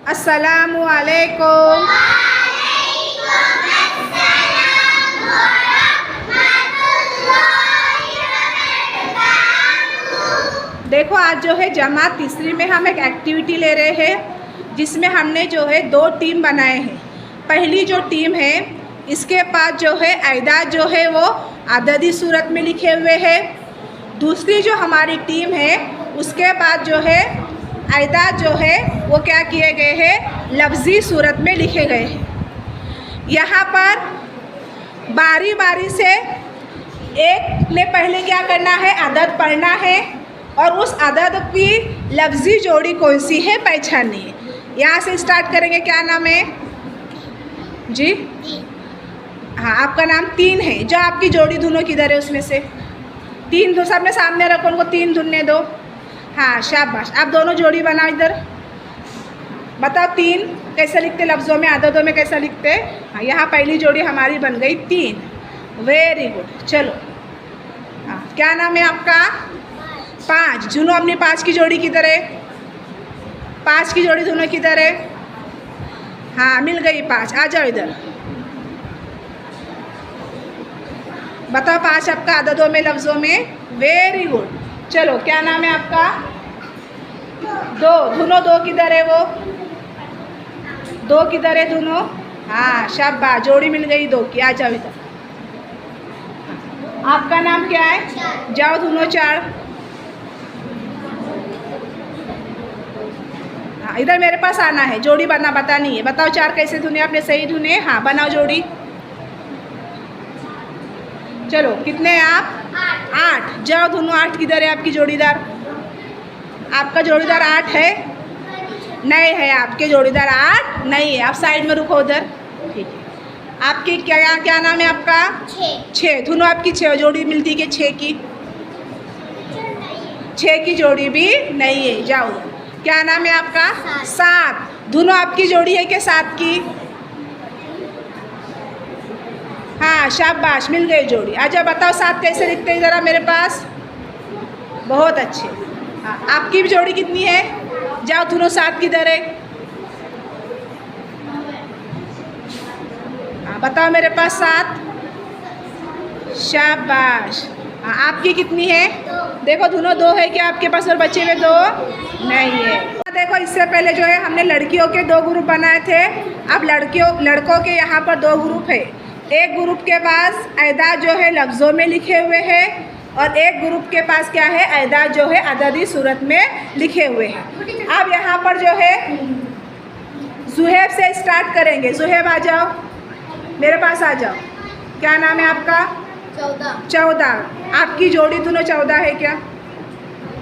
अस्सलामु अलैकुम। देखो आज जो है जमात तीसरी में हम एक एक्टिविटी ले रहे हैं जिसमें हमने जो है 2 टीम बनाए हैं। पहली जो टीम है इसके पास जो है अयदाद जो है वो अददी सूरत में लिखे हुए हैं। दूसरी जो हमारी टीम है उसके बाद जो है अयदाद जो है वो क्या किए गए हैं, लफ्ज़ी सूरत में लिखे गए हैं। यहाँ पर बारी बारी से एक ने पहले क्या करना है, अदद पढ़ना है और उस अदद की लफ्ज़ी जोड़ी कौन सी है पहचाननी है। यहाँ से स्टार्ट करेंगे। क्या नाम है जी? हाँ, आपका नाम 3 है। जो आपकी जोड़ी दोनों किधर है उसमें से 3 दो सबने सामने रखो, उनको 3 ढूंढने दो। हाँ शाबाश, आप दोनों जोड़ी बनाओ। इधर बताओ 3 कैसे लिखते, लफ्ज़ों में अददों में कैसा लिखते। हाँ, यहाँ पहली जोड़ी हमारी बन गई 3। Very good. चलो हाँ, क्या नाम है आपका? 5। जुनो अपनी 5 की जोड़ी किधर है? 5 की जोड़ी दोनों किधर है? हाँ मिल गई 5। आ जाओ इधर। बताओ 5 आपका अददों में लफ्ज़ों में। Very good. चलो क्या नाम है आपका? 2। दोनों 2 किधर है? वो 2 किधर है दोनों? हाँ शाबाश, जोड़ी मिल गई 2 की। आ जाओ इधर। आपका नाम क्या है? जाओ दोनों 4। हाँ इधर मेरे पास आना है, जोड़ी बतानी है। बताओ 4 कैसे धुने आपने? सही धुने। हाँ बनाओ जोड़ी। चलो कितने हैं आप? 8। जाओ दोनों 8 किधर है आपकी जोड़ीदार? आपका जोड़ीदार 8 है? नहीं है, आपके जोड़ीदार 8 नहीं है। आप साइड में रुको उधर। ठीक है। आपकी क्या नाम है आपका? 6। दोनों आपकी 6 जोड़ी मिलती है 6 की? 6 की जोड़ी भी नहीं है। जाओ। क्या नाम है आपका? 7। दोनों आपकी जोड़ी है क्या 7 की? हाँ शाबाश, मिल गई जोड़ी। अच्छा बताओ 7 कैसे लिखते हैं ज़रा मेरे पास? बहुत अच्छे। हाँ आपकी भी जोड़ी कितनी है? जाओ दोनों 7 किधर है? हाँ बताओ मेरे पास 7। शाबाश। हाँ आपकी कितनी है? देखो दोनों 2 है क्या आपके पास और बच्चे में 2 नहीं है। देखो इससे पहले जो है हमने लड़कियों के 2 ग्रुप बनाए थे। अब लड़कों के यहाँ पर 2 ग्रुप है। एक ग्रुप के पास अयदाद जो है लफ्ज़ों में लिखे हुए हैं और एक ग्रुप के पास क्या है, अयदाद जो है अददी सूरत में लिखे हुए हैं। अब यहाँ पर जो है ज़ुहैब से स्टार्ट करेंगे। ज़ुहैब आ जाओ, मेरे पास आ जाओ। क्या नाम है आपका? 14। आपकी जोड़ी दोनों 14 है क्या?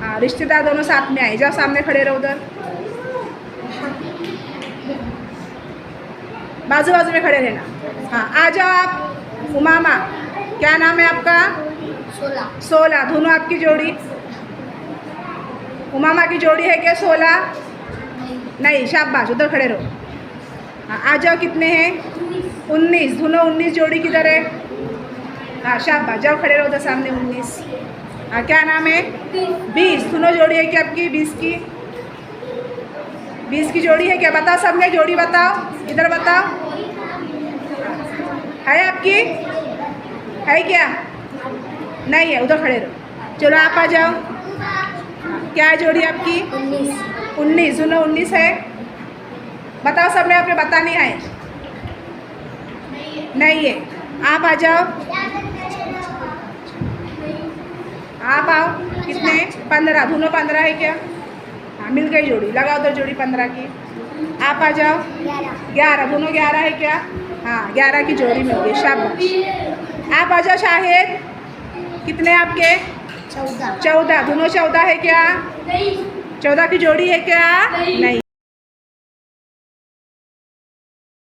हाँ रिश्तेदार दोनों साथ में आए। जाओ सामने खड़े रहो उधर, बाजू बाजू में खड़े रहना। हाँ आ जाओ आप। उमामा, क्या नाम है आपका? 16। दोनों आपकी जोड़ी? उमामा की जोड़ी है क्या 16? नहीं। शाबाश, उधर खड़े रहो। हाँ आ जाओ। कितने हैं? 19। दोनों 19 जोड़ी किधर है? हाँ शाबाश, जाओ खड़े रहो उधर सामने। 19। हाँ क्या नाम है? 20। दोनों जोड़ी है क्या आपकी? 20 की? 20 की जोड़ी है क्या? बताओ सबने जोड़ी बताओ। इधर बताओ, है आपकी? है क्या? नहीं है, उधर खड़े रहो। चलो आप आ जाओ। क्या है जोड़ी आपकी? 19। दोनों 19 है। बताओ सबने, आपने बता नहीं आए? नहीं है। आप आ जाओ। आप आओ। कितने? 15। दोनों 15 है क्या? हाँ मिल गई जोड़ी। लगाओ उधर जोड़ी 15 की। आप आ जाओ। 11। दोनों 11 है क्या? हाँ 11 की जोड़ी मिल गई। शाबाश। आप आ जाओ शाहिद। कितने आपके? 14। दोनों 14 है क्या? 14 की जोड़ी है क्या? नहीं